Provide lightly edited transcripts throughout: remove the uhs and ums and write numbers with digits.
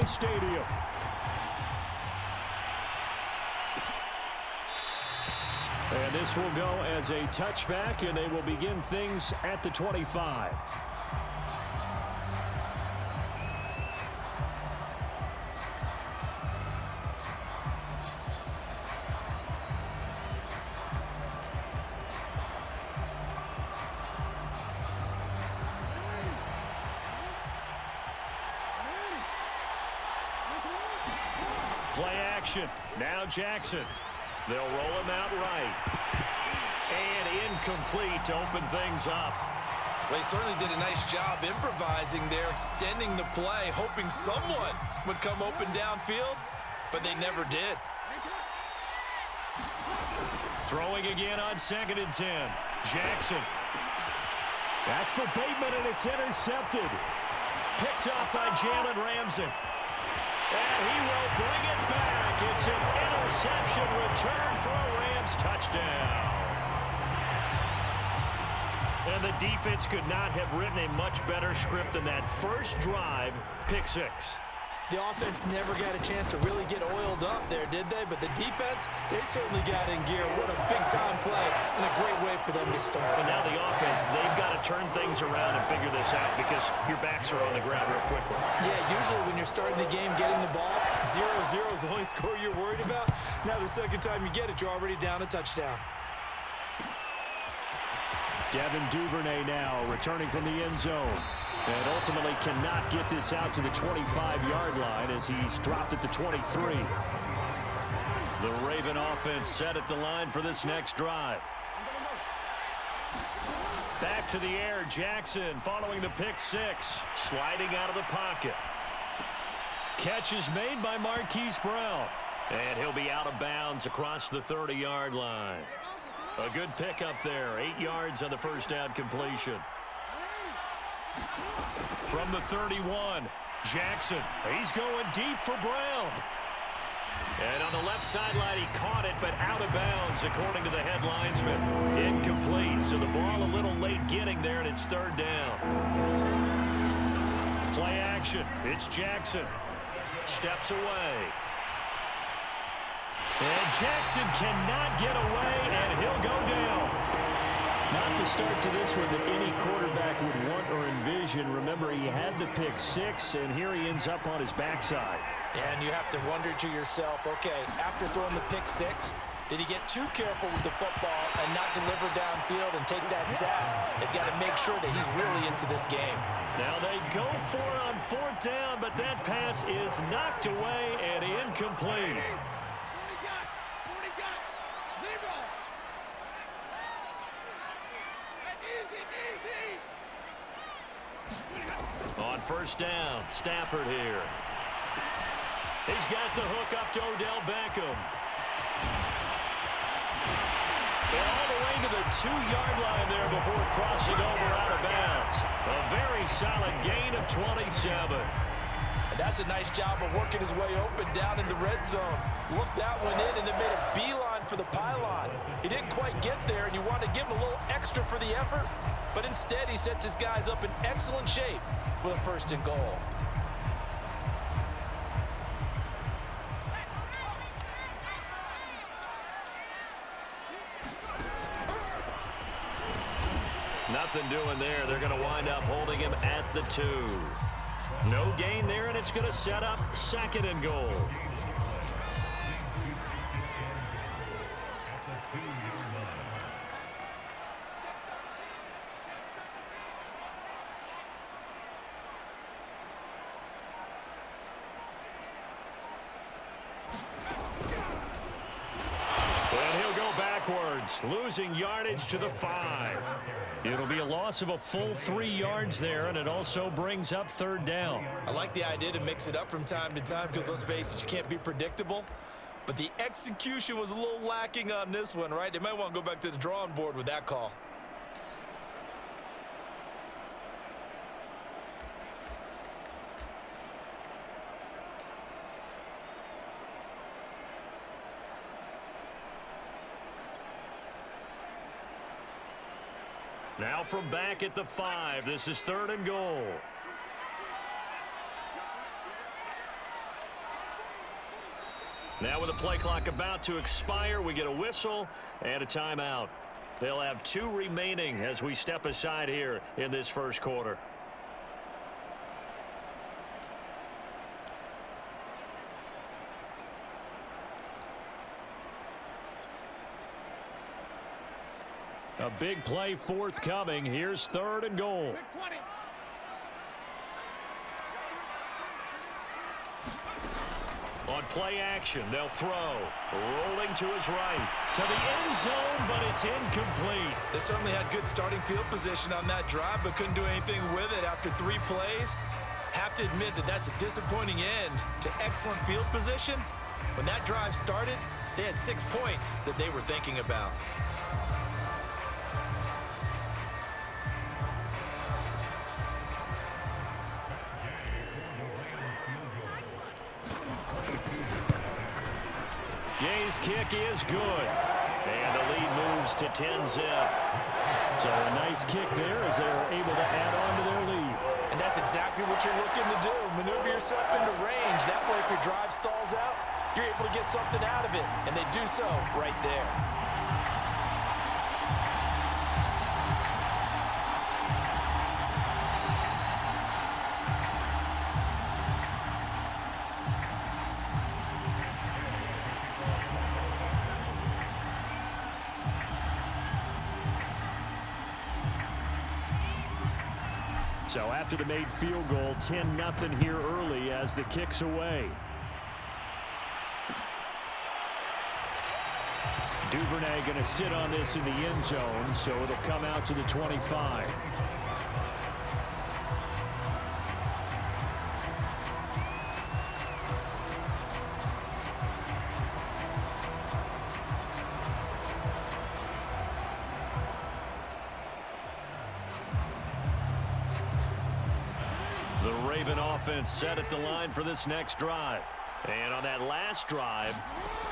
the stadium. And this will go as a touchback, and they will begin things at the 25. Play action. Now Jackson. They'll roll him out right. And incomplete to open things up. Well, he certainly did a nice job improvising there, extending the play, hoping someone would come open downfield, but they never did. Throwing again on 2nd and 10. Jackson. That's for Bateman, and it's intercepted. Picked off by Jalen Ramsey. And he will bring it back. It's an interception return for a Rams touchdown. And the defense could not have written a much better script than that first drive, pick 6. The offense never got a chance to really get oiled up there, did they? But the defense, they certainly got in gear. What a big-time play and a great way for them to start. And now the offense, they've got to turn things around and figure this out because your backs are on the ground real quickly. Yeah, usually when you're starting the game, getting the ball, 0-0 is the only score you're worried about. Now the second time you get it, you're already down a touchdown. Devin Duvernay now returning from the end zone. And ultimately cannot get this out to the 25-yard line as he's dropped at the 23. The Raven offense set at the line for this next drive. Back to the air, Jackson following the pick 6. Sliding out of the pocket. Catch is made by Marquise Brown. And he'll be out of bounds across the 30-yard line. A good pickup there. 8 yards on the first down completion. From the 31, Jackson. He's going deep for Brown. And on the left sideline, he caught it, but out of bounds, according to the head linesman. Incomplete, so the ball a little late getting there, and it's 3rd down. Play action. It's Jackson. Steps away. And Jackson cannot get away, and he'll go down. Not the start to this one that any quarterback would want or envision. Remember, he had the pick 6, and here he ends up on his backside. And you have to wonder to yourself, okay, after throwing the pick 6, did he get too careful with the football and not deliver downfield and take that sack? They've got to make sure that he's really into this game. Now they go for it on 4th down, but that pass is knocked away and incomplete. On 1st down, Stafford here. He's got the hook up to Odell Beckham. And all the way to the 2-yard line there before crossing over out of bounds. A very solid gain of 27. And that's a nice job of working his way open down in the red zone. Looked that one in and then made a beeline for the pylon. He didn't quite get there, and you want to give him a little extra for the effort. But instead, he sets his guys up in excellent shape with a 1st and goal. Nothing doing there. They're going to wind up holding him at the 2. No gain there, and it's going to set up 2nd and goal. And he'll go backwards, losing yardage to the 5. It'll be a loss of a full 3 yards there, and it also brings up 3rd down. I like the idea to mix it up from time to time because, let's face it, you can't be predictable. But the execution was a little lacking on this one, right? They might want to go back to the drawing board with that call. Now from back at the 5, this is 3rd and goal. Now with the play clock about to expire, we get a whistle and a timeout. They'll have 2 remaining as we step aside here in this first quarter. A big play forthcoming. Here's 3rd and goal. On play action, they'll throw. Rolling to his right. To the end zone, but it's incomplete. They certainly had good starting field position on that drive, but couldn't do anything with it after 3 plays. Have to admit that that's a disappointing end to excellent field position. When that drive started, they had 6 points that they were thinking about. Gay's kick is good. And the lead moves to 10-zip. So a nice kick there as they're able to add on to their lead. And that's exactly what you're looking to do. Maneuver yourself into range. That way, if your drive stalls out, you're able to get something out of it. And they do so right there. So after the made field goal, 10-0 here early as the kick's away. Duvernay going to sit on this in the end zone, so it'll come out to the 25. The Raven offense set at the line for this next drive. And on that last drive,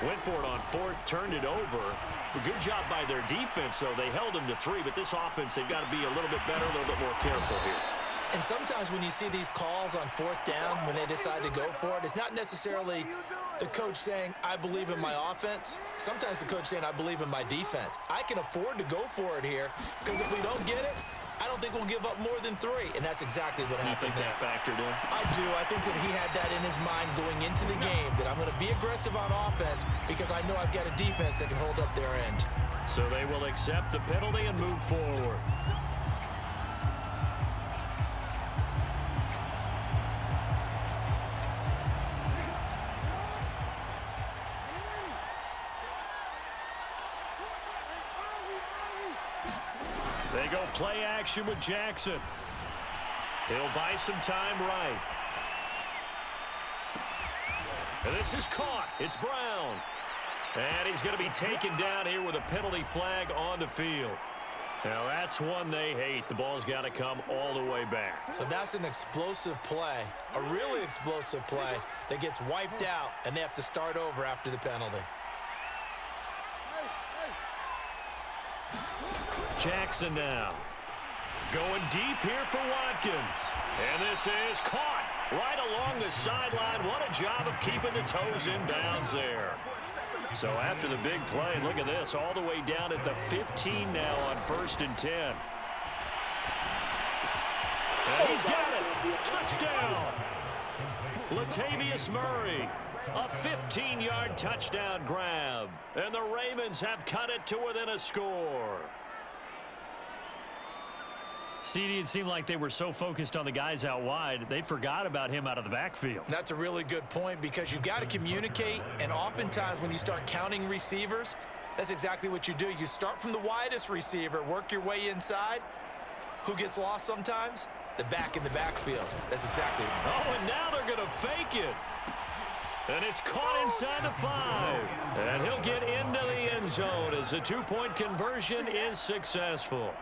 went for it on 4th, turned it over. A good job by their defense, though. They held them to 3, but this offense, they've got to be a little bit better, a little bit more careful here. And sometimes when you see these calls on 4th down, when they decide to go for it, it's not necessarily the coach saying, I believe in my offense. Sometimes the coach saying, I believe in my defense. I can afford to go for it here, because if we don't get it, I don't think we'll give up more than 3, and that's exactly what happened. You think that factored in? I do. I think that he had that in his mind going into the game, that I'm going to be aggressive on offense because I know I've got a defense that can hold up their end. So they will accept the penalty and move forward. They go play action with Jackson. He'll buy some time right. And this is caught. It's Brown. And he's going to be taken down here with a penalty flag on the field. Now that's one they hate. The ball's got to come all the way back. So that's an explosive play, a really explosive play that gets wiped out, and they have to start over after the penalty. Jackson now. Going deep here for Watkins. And this is caught right along the sideline. What a job of keeping the toes in bounds there. So after the big play, look at this, all the way down at the 15 now on 1st and 10. And he's got it. Touchdown. Latavius Murray. A 15-yard touchdown grab. And the Ravens have cut it to within a score. CD, it seemed like they were so focused on the guys out wide, they forgot about him out of the backfield. That's a really good point because you've got to communicate, and oftentimes when you start counting receivers, that's exactly what you do. You start from the widest receiver, work your way inside. Who gets lost sometimes? The back in the backfield. That's exactly right. Oh, and now they're going to fake it. And it's caught inside the 5. And he'll get into the end zone as the 2-point conversion is successful.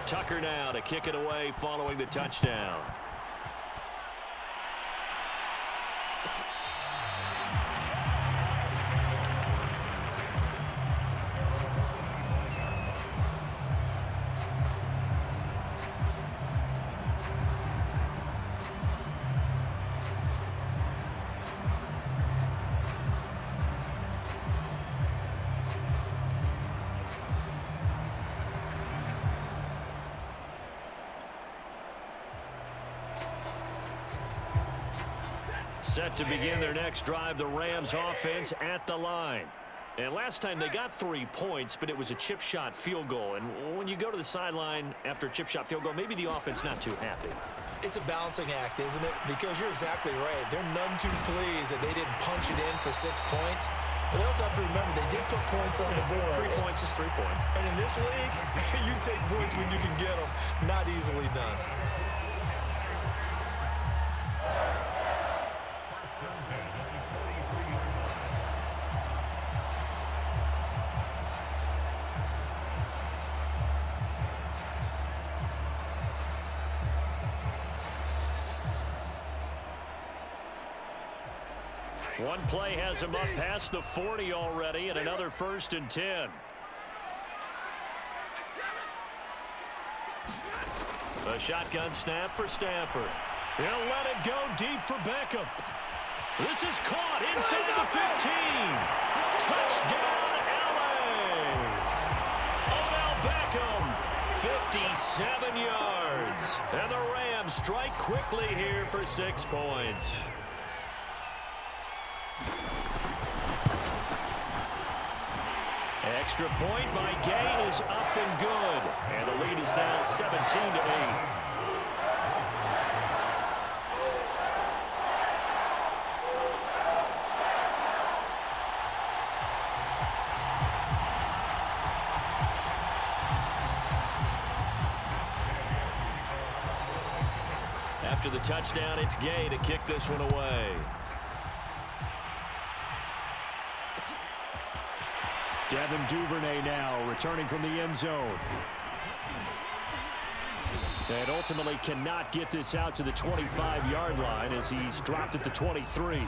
Tucker now to kick it away following the touchdown. Set to begin their next drive, the Rams offense at the line. And last time they got 3 points, but it was a chip shot field goal. And when you go to the sideline after a chip shot field goal, maybe the offense not too happy. It's a balancing act, isn't it? Because you're exactly right. They're none too pleased that they didn't punch it in for 6 points. But they also have to remember they did put points on the board. 3 points is 3 points. And in this league, you take points when you can get them. Not easily done. One play has him up past the 40 already, and another 1st and 10. A shotgun snap for Stafford. He'll let it go deep for Beckham. This is caught inside the 15. Touchdown, LA. Odell Beckham, 57 yards. And the Rams strike quickly here for 6 points. Extra point by Gay is up and good. And the lead is now 17-8. After the touchdown, it's Gay to kick this one away. Devin Duvernay now returning from the end zone. And ultimately cannot get this out to the 25-yard line as he's dropped at the 23.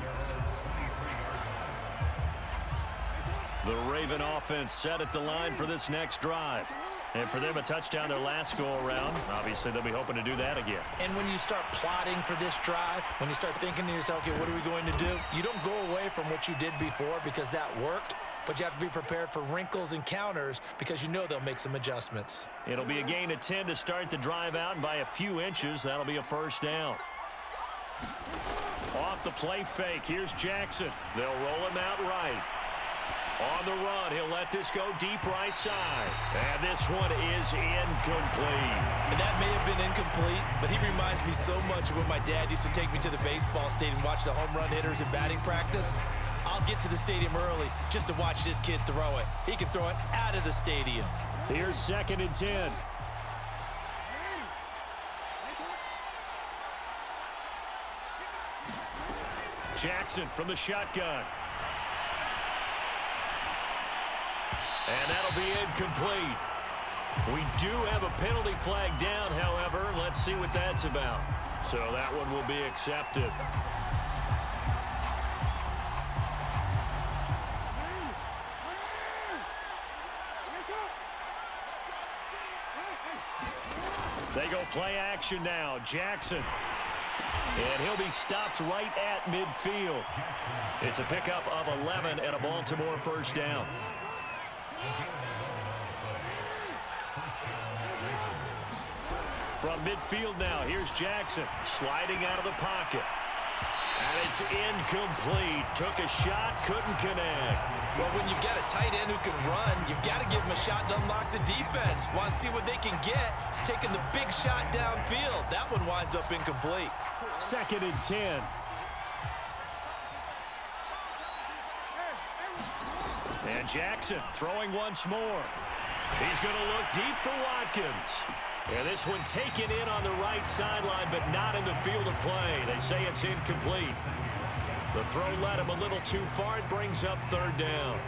The Raven offense set at the line for this next drive. And for them, a touchdown their last go-around. Obviously, they'll be hoping to do that again. And when you start plotting for this drive, when you start thinking to yourself, okay, what are we going to do? You don't go away from what you did before because that worked. But you have to be prepared for wrinkles and counters because you know they'll make some adjustments. It'll be a gain of 10 to start the drive out, and by a few inches, that'll be a 1st down. Off the play fake, here's Jackson. They'll roll him out right. On the run, he'll let this go deep right side. And this one is incomplete. And that may have been incomplete, but he reminds me so much of when my dad used to take me to the baseball stadium and watch the home run hitters in batting practice. I'll get to the stadium early just to watch this kid throw it. He can throw it out of the stadium. Here's 2nd and 10. Jackson from the shotgun. And that'll be incomplete. We do have a penalty flag down, however. Let's see what that's about. So that one will be accepted. They go play action now. Jackson. And he'll be stopped right at midfield. It's a pickup of 11 and a Baltimore 1st down. From midfield now, here's Jackson sliding out of the pocket. And it's incomplete. Took a shot, couldn't connect. Well, when you've got a tight end who can run, you've got to give him a shot to unlock the defense. Want to see what they can get, taking the big shot downfield. That one winds up incomplete. 2nd and 10. And Jackson throwing once more. He's going to look deep for Watkins. And this one taken in on the right sideline, but not in the field of play. They say it's incomplete. The throw led him a little too far. It brings up 3rd down.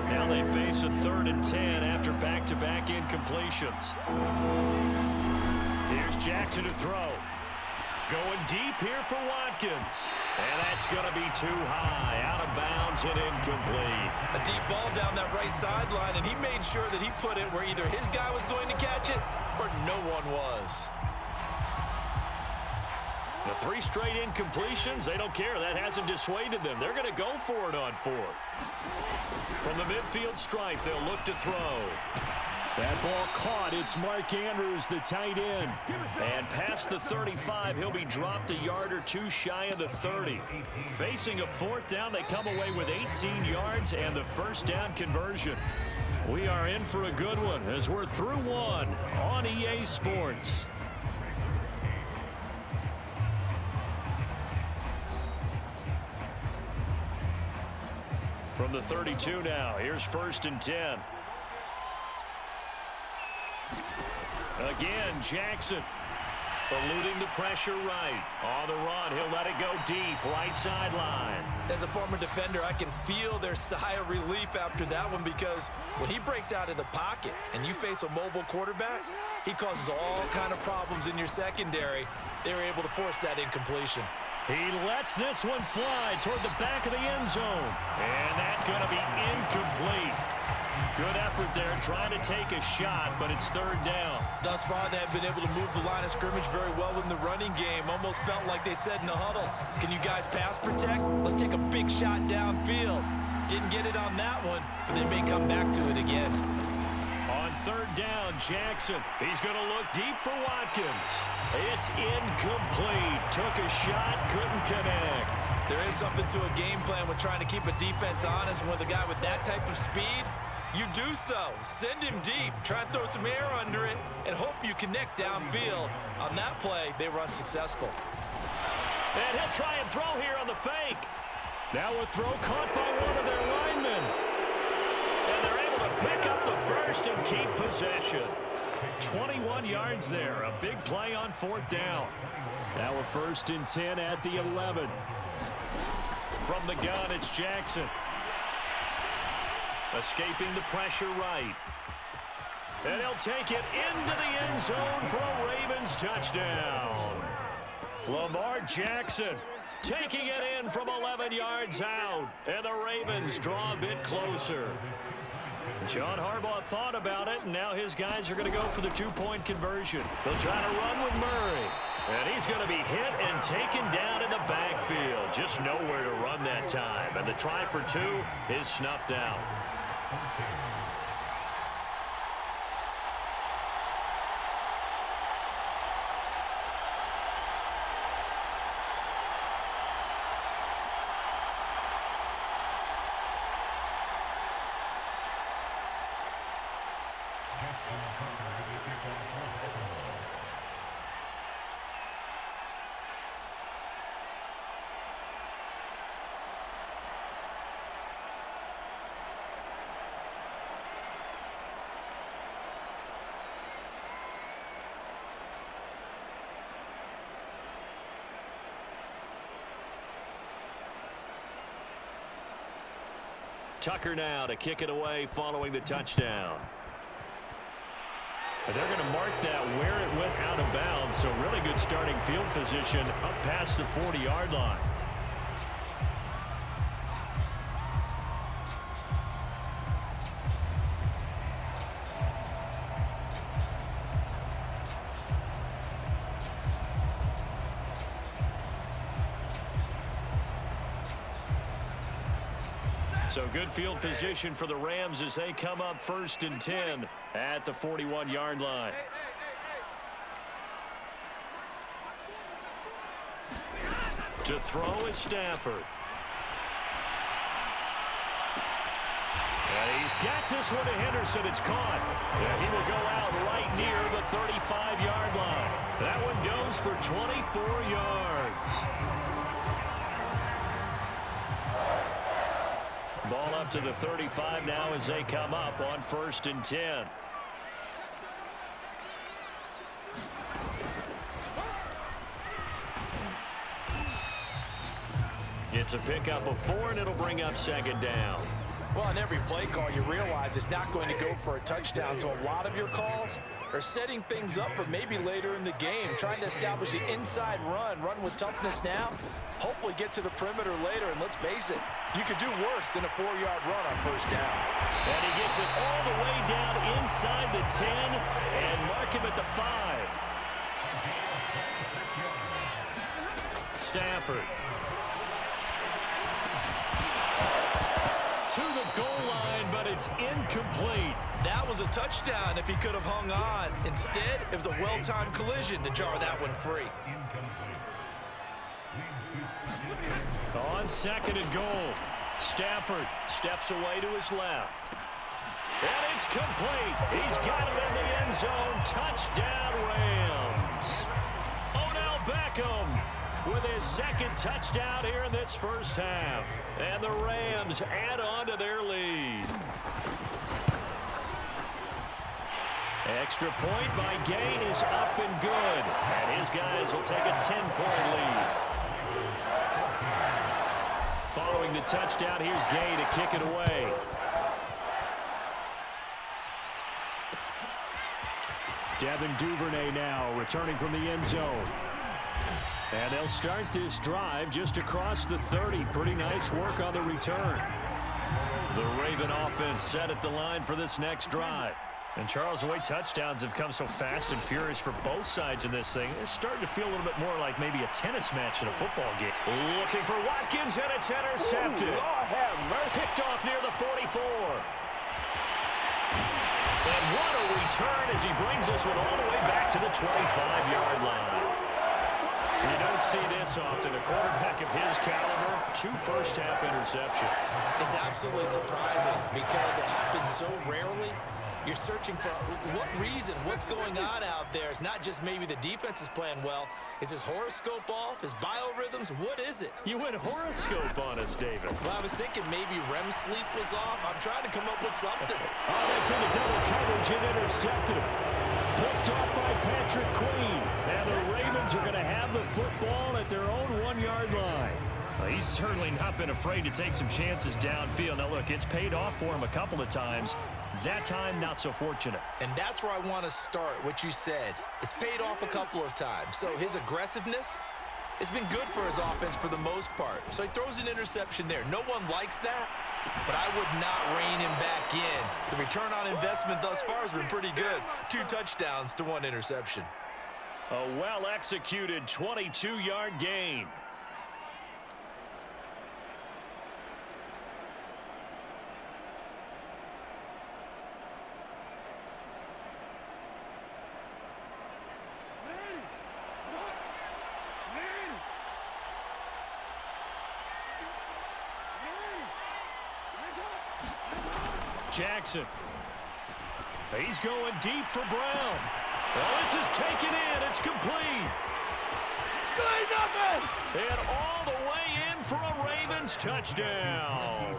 Now they face a 3rd and 10 after back-to-back incompletions. Here's Jackson to throw. Going deep here for Watkins. And that's going to be too high. Out of bounds and incomplete. A deep ball down that right sideline, and he made sure that he put it where either his guy was going to catch it or no one was. The 3 straight incompletions, they don't care. That hasn't dissuaded them. They're going to go for it on 4th. From the midfield stripe, they'll look to throw. That ball caught. It's Mark Andrews, the tight end. And past the 35, he'll be dropped a yard or two shy of the 30. Facing a fourth down, they come away with 18 yards and the first down conversion. We are in for a good one as we're through one on EA Sports. From the 32 now, here's 1st and 10. Again, Jackson eluding the pressure right. On the run, he'll let it go deep, right sideline. As a former defender, I can feel their sigh of relief after that one, because when he breaks out of the pocket and you face a mobile quarterback, he causes all kind of problems in your secondary. They were able to force that incompletion. He lets this one fly toward the back of the end zone. And that's going to be incomplete. Good effort there, trying to take a shot, but it's 3rd down. Thus far, they have been able to move the line of scrimmage very well in the running game. Almost felt like they said in the huddle, can you guys pass protect? Let's take a big shot downfield. Didn't get it on that one, but they may come back to it again. On 3rd down, Jackson. He's going to look deep for Watkins. It's incomplete. Took a shot, couldn't connect. There is something to a game plan with trying to keep a defense honest. With a guy with that type of speed, you do so. Send him deep. Try and throw some air under it and hope you connect downfield. On that play, they were unsuccessful. And he'll try and throw here on the fake. Now a throw caught by one of their linemen. And they're able to pick up the first and keep possession. 21 yards there. A big play on 4th down. Now a 1st and 10 at the 11. From the gun, it's Jackson. Escaping the pressure right. And he'll take it into the end zone for a Ravens touchdown. Lamar Jackson taking it in from 11 yards out. And the Ravens draw a bit closer. John Harbaugh thought about it, and now his guys are going to go for the 2-point conversion. They'll try to run with Murray. And he's going to be hit and taken down in the backfield. Just nowhere to run that time. And the try for 2 is snuffed out. Tucker now to kick it away following the touchdown. But they're going to mark that where it went out of bounds, so really good starting field position up past the 40-yard line. So good field position for the Rams as they come up 1st and 10 at the 41-yard line. To throw is Stafford. And he's got this one to Henderson. It's caught. And he will go out right near the 35-yard line. That one goes for 24 yards. Ball up to the 35 now as they come up on 1st and 10. It's a pickup of 4, and it'll bring up 2nd down. Well, on every play call, you realize it's not going to go for a touchdown, so a lot of your calls are setting things up for maybe later in the game, trying to establish the inside run with toughness now, hopefully get to the perimeter later, and let's face it, you could do worse than a 4-yard run on 1st down. And he gets it all the way down inside the 10 and mark him at the 5. Stafford. To the goal line, but it It's incomplete. That was a touchdown if he could have hung on. Instead, it was a well-timed collision to jar that one free. On second and goal, Stafford steps away to his left. And it's complete. He's got it in the end zone. Touchdown, Rams. Odell Beckham with his second touchdown here in this first half. And the Rams add on to their lead. Extra point by Gain is up and good. And his guys will take a 10-point lead. Following the touchdown, here's Gay to kick it away. Devin Duvernay now returning from the end zone. And they'll start this drive just across the 30. Pretty nice work on the return. The Raven offense set at the line for this next drive. And Charles, the way touchdowns have come so fast and furious for both sides in this thing, it's starting to feel a little bit more like maybe a tennis match in a football game. Looking for Watkins, and it's intercepted. Picked off near the 44. And what a return as he brings this one all the way back to the 25-yard line. You don't see this often. A quarterback of his caliber, 2 first-half interceptions. It's absolutely surprising because it happens so rarely. You're searching for what reason, what's going on out there. It's not just maybe the defense is playing well. Is his horoscope off? His biorhythms? What is it? You went horoscope on us, David. Well, I was thinking maybe REM sleep was off. I'm trying to come up with something. Oh, that's into double coverage and intercepted. Picked off by Patrick Queen. And the Ravens are going to have the football at their own 1-yard line. He's certainly not been afraid to take some chances downfield. Now, look, it's paid off for him a couple of times. That time, not so fortunate. And that's where I want to start, what you said. It's paid off a couple of times. So his aggressiveness has been good for his offense for the most part. So he throws an interception there. No one likes that, but I would not rein him back in. The return on investment thus far has been pretty good. 2 touchdowns to 1 interception. A well-executed 22-yard gain. Jackson. He's going deep for Brown. Well, this is taken in. It's complete. And all the way in for a Ravens touchdown.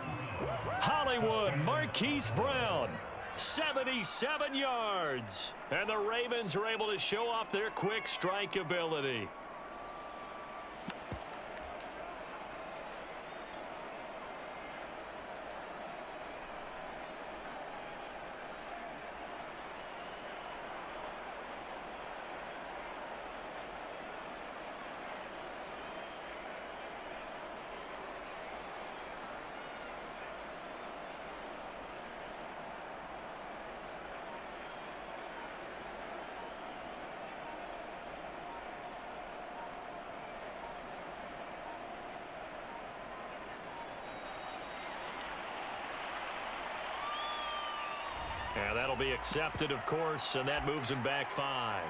Hollywood Marquise Brown, 77 yards. And the Ravens are able to show off their quick strike ability. And that'll be accepted, of course, and that moves him back 5.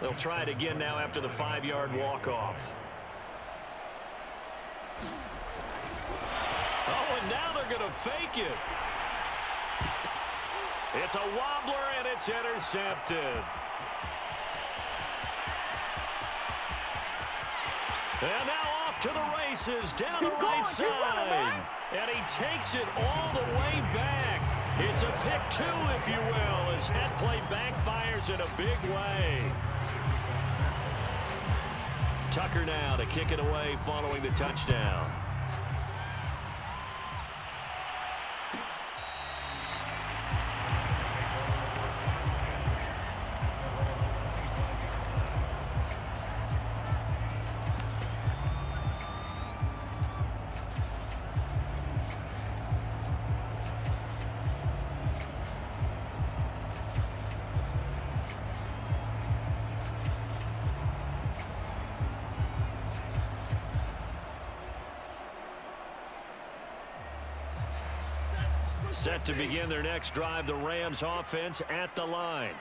They'll try it again now after the 5-yard walk-off. Oh, and now they're going to fake it. It's a wobbler, and it's intercepted. And now off to the races, down the right side. And he takes it all the way back. It's a pick 2, if you will, as that play backfires in a big way. Tucker now to kick it away following the touchdown. Set to begin their next drive, the Rams offense at the line.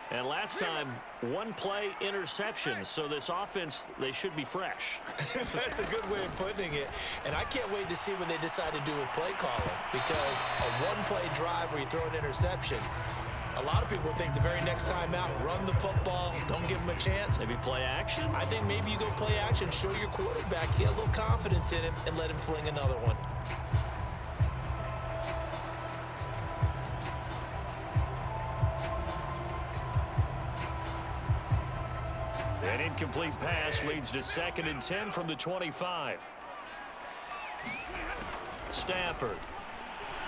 And last time, one play interception. So this offense, they should be fresh. That's a good way of putting it. And I can't wait to see what they decide to do with play calling, because a one-play drive where you throw an interception, a lot of people think the very next time out, run the football, don't give them a chance. Maybe play action? I think maybe you go play action, show your quarterback, get a little confidence in him, and let him fling another one. An incomplete pass leads to 2nd and 10 from the 25. Stafford.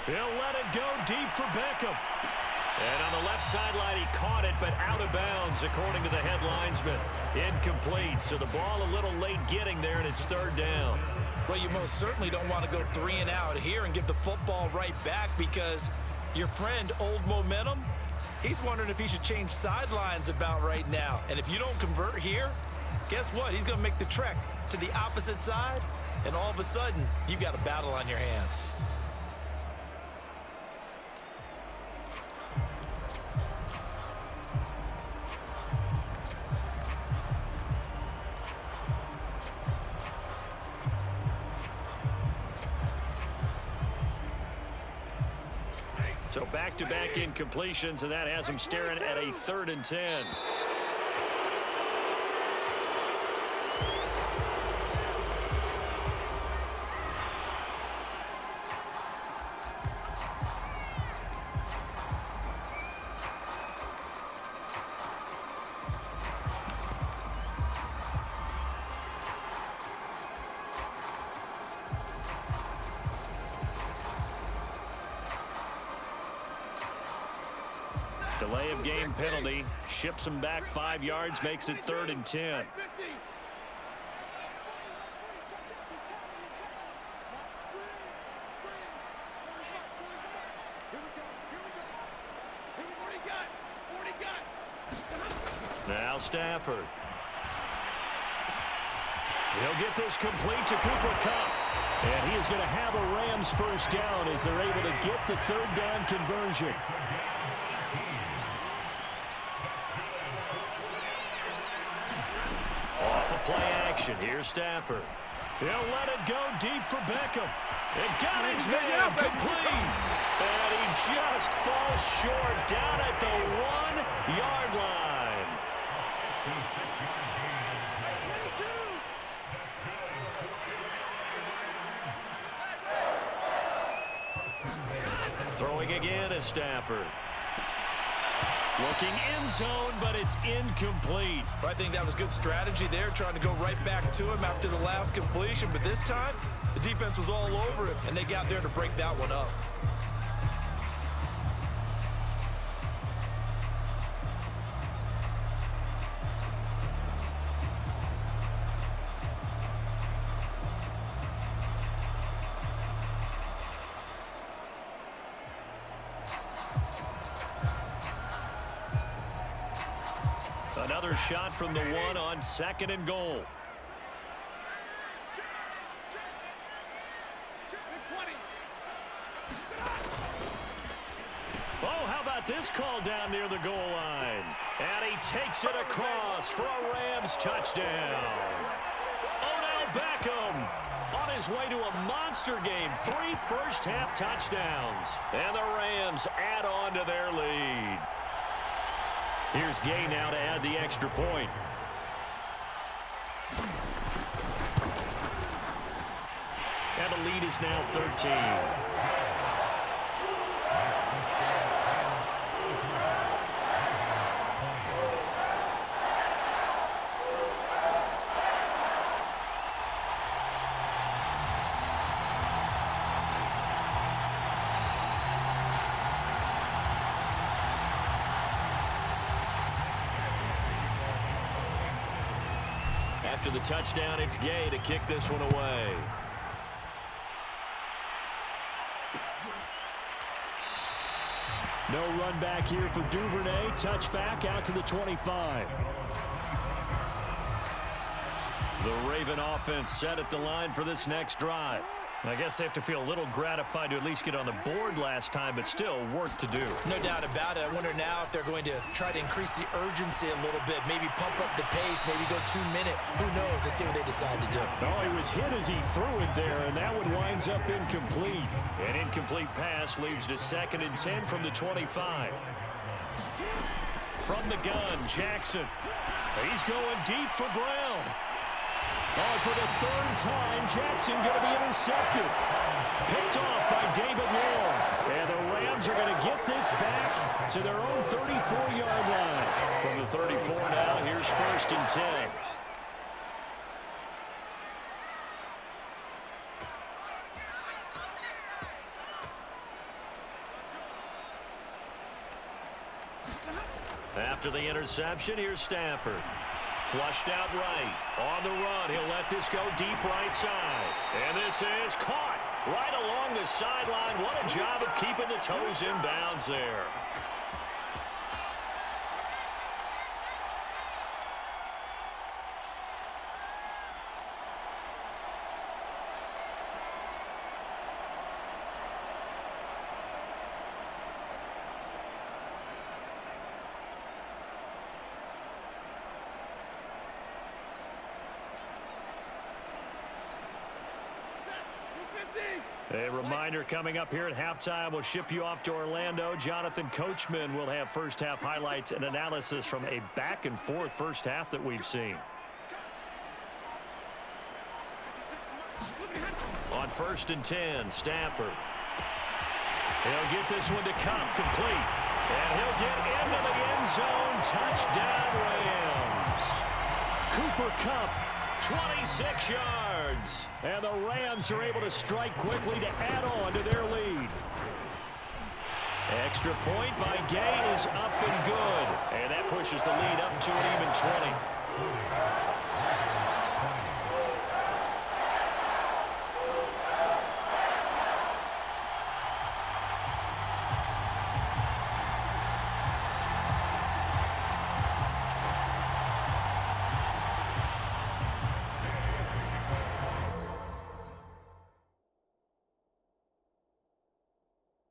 He'll let it go deep for Beckham. And on the left sideline, he caught it, but out of bounds, according to the head linesman. Incomplete, so the ball a little late getting there, and it's 3rd down. Well, you most certainly don't want to go 3 and out here and get the football right back, because your friend, Old Momentum, he's wondering if he should change sidelines about right now. And if you don't convert here, guess what? He's going to make the trek to the opposite side, and all of a sudden, you've got a battle on your hands. So back-to-back incompletions, and that has him staring at a 3rd and 10. Delay of game penalty, ships him back 5 yards, makes it 3rd and 10. Now Stafford. He'll get this complete to Cooper Kupp. And he is going to have a Rams 1st down as they're able to get the 3rd down conversion. Play action. Here's Stafford. He'll let it go deep for Beckham. It got his man complete. And he just falls short down at the 1-yard line. Throwing again is Stafford. Looking end zone, but it's incomplete. I think that was good strategy there, trying to go right back to him after the last completion. But this time, the defense was all over him, and they got there to break that one up. Another shot from the 1 on 2nd and goal. Oh, how about this call down near the goal line? And he takes it across for a Rams touchdown. Odell Beckham on his way to a monster game. 3 first-half touchdowns. And the Rams add on to their lead. Here's Gay now to add the extra point. And the lead is now 13. After the touchdown, it's Gay to kick this one away. No run back here for Duvernay. Touchback out to the 25. The Raven offense set at the line for this next drive. I guess they have to feel a little gratified to at least get on the board last time, but still work to do. No doubt about it. I wonder now if they're going to try to increase the urgency a little bit, maybe pump up the pace, maybe go 2 minute. Who knows? Let's see what they decide to do. Oh, he was hit as he threw it there, and that one winds up incomplete. An incomplete pass leads to 2nd and 10 from the 25. From the gun, Jackson. He's going deep for Brown. Oh, for the 3rd time, Jackson going to be intercepted. Picked off by David Moore. And the Rams are going to get this back to their own 34-yard line. From the 34 now, here's 1st and 10. After the interception, here's Stafford. Flushed out right. On the run, he'll let this go deep right side. And this is caught right along the sideline. What a job of keeping the toes in bounds there. A reminder coming up here at halftime, we'll ship you off to Orlando. Jonathan Coachman will have first half highlights and analysis from a back-and-forth first half that we've seen. On 1st and 10, Stafford. He'll get this one to Cup, complete. And he'll get into the end zone. Touchdown, Rams. Cooper Kupp, 26 yards. And the Rams are able to strike quickly to add on to their lead. Extra point by Gay is up and good. And that pushes the lead up to an even 20.